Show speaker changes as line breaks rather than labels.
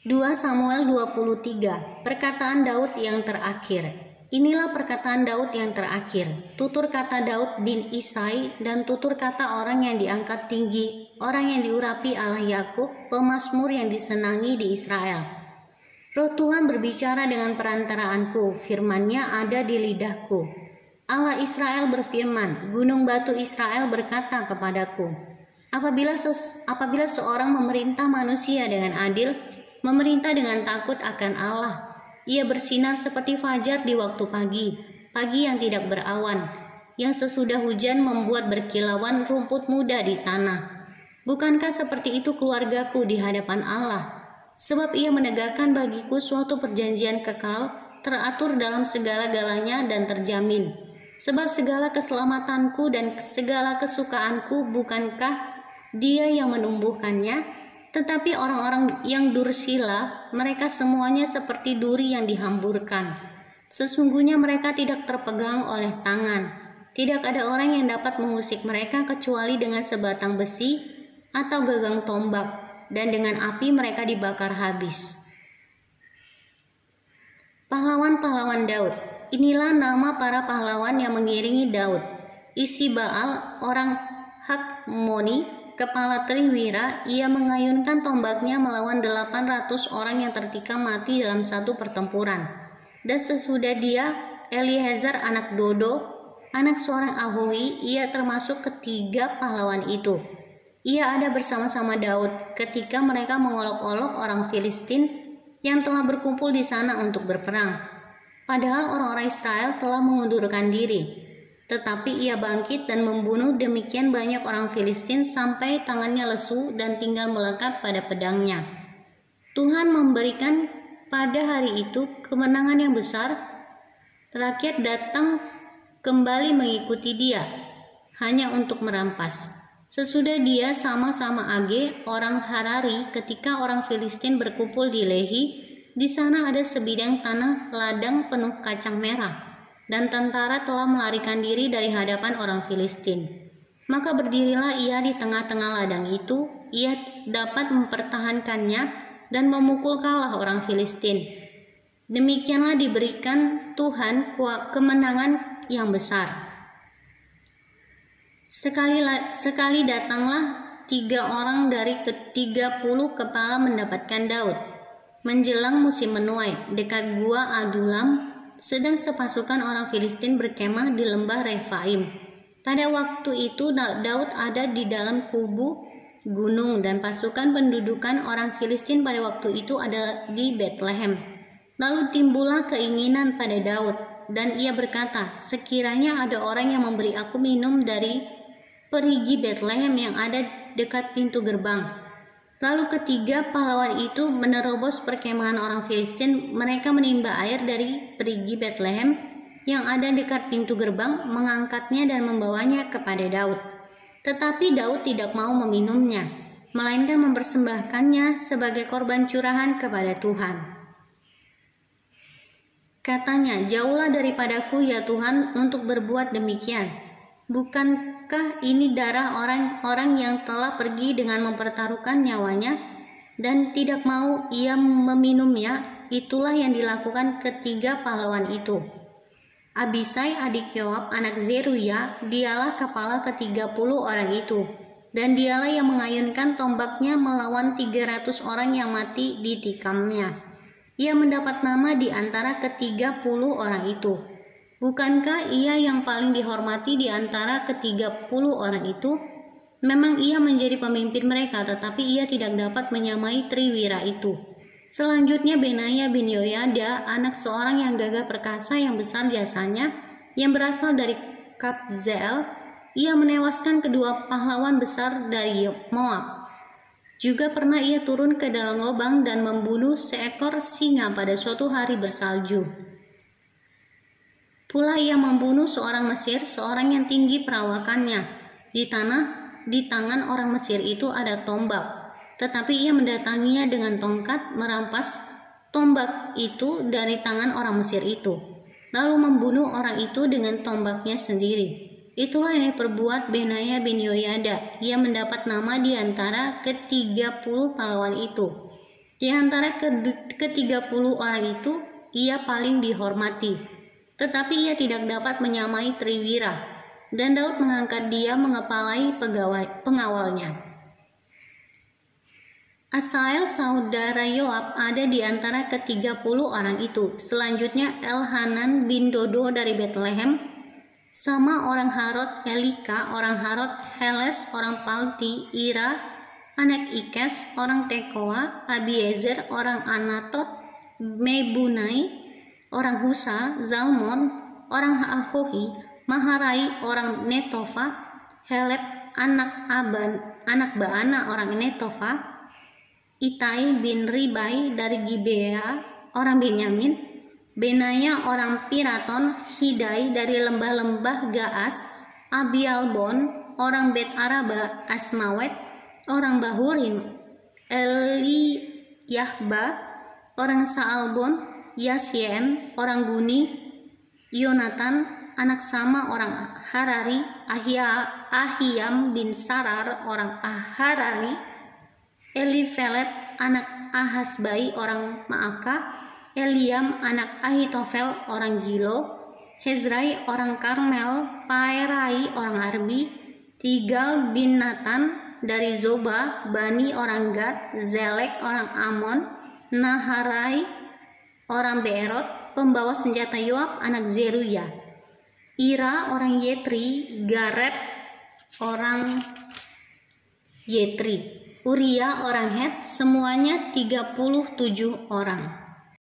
2 Samuel 23. Perkataan Daud yang terakhir. Inilah perkataan Daud yang terakhir, tutur kata Daud bin Isai dan tutur kata orang yang diangkat tinggi, orang yang diurapi Allah Yakub, pemazmur yang disenangi di Israel. Roh Tuhan berbicara dengan perantaraanku, firman-Nya ada di lidahku. Allah Israel berfirman, gunung batu Israel berkata kepadaku, apabila seorang memerintah manusia dengan adil, memerintah dengan takut akan Allah, ia bersinar seperti fajar di waktu pagi, pagi yang tidak berawan, yang sesudah hujan membuat berkilauan rumput muda di tanah. Bukankah seperti itu keluargaku di hadapan Allah? Sebab ia menegakkan bagiku suatu perjanjian kekal, teratur dalam segala-galanya dan terjamin. Sebab segala keselamatanku dan segala kesukaanku bukankah Dia yang menumbuhkannya? Tetapi orang-orang yang dursila, mereka semuanya seperti duri yang dihamburkan. Sesungguhnya mereka tidak terpegang oleh tangan. Tidak ada orang yang dapat mengusik mereka kecuali dengan sebatang besi atau gagang tombak, dan dengan api mereka dibakar habis. Pahlawan-pahlawan Daud. Inilah nama para pahlawan yang mengiringi Daud. Isi-Baal, orang Hakmoni, kepala triwira, ia mengayunkan tombaknya melawan 800 orang yang tertikam mati dalam satu pertempuran. Dan sesudah dia, Eliezer anak Dodo, anak seorang Ahohi, ia termasuk ketiga pahlawan itu. Ia ada bersama-sama Daud ketika mereka mengolok-olok orang Filistin yang telah berkumpul di sana untuk berperang. Padahal orang-orang Israel telah mengundurkan diri. Tetapi ia bangkit dan membunuh demikian banyak orang Filistin sampai tangannya lesu dan tinggal melekat pada pedangnya. Tuhan memberikan pada hari itu kemenangan yang besar. Rakyat datang kembali mengikuti dia hanya untuk merampas. Sesudah dia sama-sama Age, orang Harari, ketika orang Filistin berkumpul di Lehi, di sana ada sebidang tanah ladang penuh kacang merah. Dan tentara telah melarikan diri dari hadapan orang Filistin. Maka berdirilah ia di tengah-tengah ladang itu, ia dapat mempertahankannya dan memukul kalah orang Filistin. Demikianlah diberikan Tuhan kemenangan yang besar. Sekali datanglah 3 orang dari ke-30 kepala mendapatkan Daud. Menjelang musim menuai, dekat gua Adulam, sedang sepasukan orang Filistin berkemah di lembah Refaim. Pada waktu itu Daud ada di dalam kubu gunung dan pasukan pendudukan orang Filistin pada waktu itu ada di Betlehem. Lalu timbullah keinginan pada Daud dan ia berkata, sekiranya ada orang yang memberi aku minum dari perigi Betlehem yang ada dekat pintu gerbang. Lalu ketiga pahlawan itu menerobos perkemahan orang Filistin. Mereka menimba air dari perigi Betlehem yang ada dekat pintu gerbang, mengangkatnya dan membawanya kepada Daud. Tetapi Daud tidak mau meminumnya, melainkan mempersembahkannya sebagai korban curahan kepada Tuhan. Katanya, jauhlah daripadaku ya Tuhan untuk berbuat demikian. Bukankah ini darah orang-orang yang telah pergi dengan mempertaruhkan nyawanya dan tidak mau ia meminumnya? Itulah yang dilakukan ketiga pahlawan itu. Abisai adik Yoab anak Zeruya, dialah kepala ke-30 orang itu, dan dialah yang mengayunkan tombaknya melawan 300 orang yang mati ditikamnya. Ia mendapat nama di antara ke-30 orang itu. Bukankah ia yang paling dihormati di antara ke-30 orang itu? Memang ia menjadi pemimpin mereka, tetapi ia tidak dapat menyamai triwira itu. Selanjutnya Benaya bin Yoyada, anak seorang yang gagah perkasa yang besar jasanya, yang berasal dari Kabzeel, ia menewaskan kedua pahlawan besar dari Moab. Juga pernah ia turun ke dalam lubang dan membunuh seekor singa pada suatu hari bersalju. Pula ia membunuh seorang Mesir, seorang yang tinggi perawakannya. Di tangan orang Mesir itu ada tombak, tetapi ia mendatanginya dengan tongkat, merampas tombak itu dari tangan orang Mesir itu, lalu membunuh orang itu dengan tombaknya sendiri. Itulah yang diperbuat Benaya bin Yoyada. Ia mendapat nama di antara ke-30 pahlawan itu. Di antara ke-30 orang itu, ia paling dihormati, tetapi ia tidak dapat menyamai Triwira, dan Daud mengangkat dia mengepalai pengawalnya. Asael saudara Yoab ada di antara ke-30 orang itu. Selanjutnya Elhanan bin Dodo dari Betlehem, sama orang Harod, Elika orang Harod, Heles orang Palti, Ira anak Ikes orang Tekoa, Abiezer orang Anatot, Mebunai orang Husa, Zalmon orang Ahohi, Maharai orang Netofa, Heleb anak Baana orang Netofa, Itai bin Ribai dari Gibea orang Benyamin, Benaya orang Piraton, Hidai dari lembah-lembah Gaas, Abialbon orang Bet Araba, Asmawet orang Bahurim, Eliyahba orang Saalbon, Yasien orang Guni, Yonatan anak Sama orang Harari, Ahiyam bin Sarar orang Harari, Elifelet anak Ahasbai orang Maaka, Eliam anak Ahitofel orang Gilo, Hezrai orang Karmel, Paerai orang Arbi, Tigal bin Natan dari Zoba, Bani orang Gad, Zelek orang Amon, Naharai orang Beerot, pembawa senjata Yoab anak Zeruya, Ira orang Yetri, Gareb orang Yetri, Uria orang Het, semuanya 37 orang.